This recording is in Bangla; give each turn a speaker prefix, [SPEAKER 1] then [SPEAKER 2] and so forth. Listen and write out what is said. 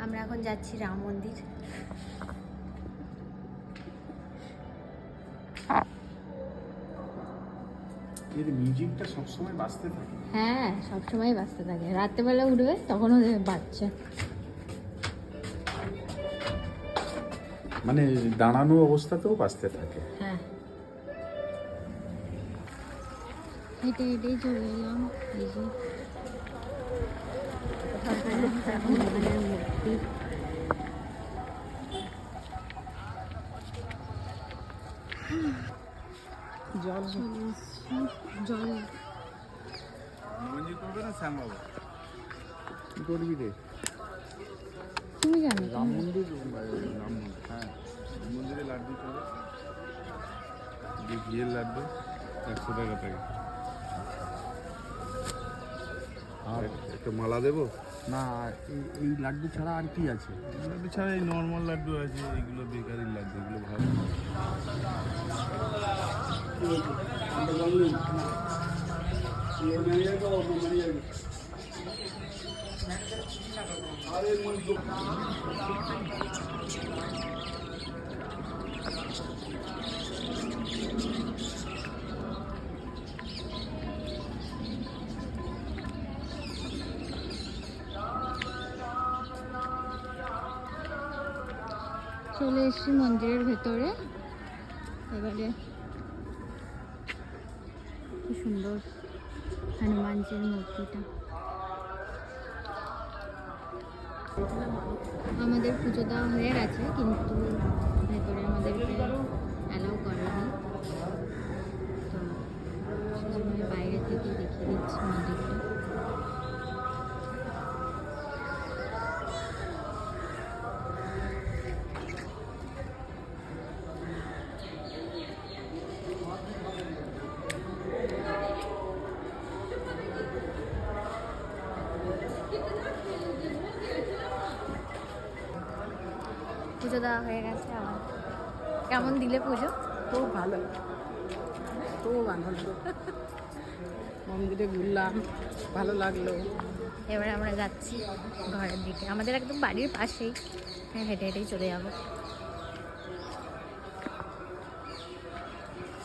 [SPEAKER 1] আমরা এখন যাচ্ছি রাম মন্দির।
[SPEAKER 2] এর মিউজিকটা সবসময় বাজতে থাকে।
[SPEAKER 1] হ্যাঁ, সবসময় বাজতে থাকে। রাত্রেবেলা উঠবে তখনও বাজছে।
[SPEAKER 2] মানে দাঁড়ানো অবস্থাতেও বাজতে থাকে।
[SPEAKER 1] হ্যাঁ, হেঁটে হেঁটেই চলে এলাম। এই যে হনুমানের মূর্তি।
[SPEAKER 3] জল
[SPEAKER 1] জল
[SPEAKER 2] মন্দির করবে না শ্যাম বাবা? কি করবি রে?
[SPEAKER 1] তুমি জানো
[SPEAKER 2] রাম মন্দির, রাম মন্দির, হ্যাঁ রাম মন্দিরে লাড্ডু চলে, ঘিয়ের লাড্ডু 100 টাকা প্যাকেট। আর একটা মালা দেবো না? এই লাড্ডু ছাড়া আর কি আছে? লাড্ডু ছাড়া এই নর্মাল লাড্ডু আছে, এইগুলো বেকারির লাড্ডু, এগুলো ভালো।
[SPEAKER 1] চলে এসেছি মন্দিরের ভেতরে। এবারে খুব সুন্দর হনুমানজির মূর্তিটা। আমাদের পুজো দেওয়া হয়ে গেছে, কিন্তু ভেতরে আমাদেরকে অ্যালাউ করেনি, তো সেজন্য বাইরে থেকে দেখিয়ে দিচ্ছি মন্দিরটা। পুজো দেওয়া হয়ে গেছে আমার। কেমন দিলে পুজো?
[SPEAKER 3] খুব ভালো, খুব আনন্দ। মন্দিরে ঘুরলাম, ভালো লাগলো।
[SPEAKER 1] এবারে আমরা যাচ্ছি ঘরের দিকে। আমাদের একদম বাড়ির পাশেই, হ্যাঁ হেঁটে হেঁটেই চলে যাবো।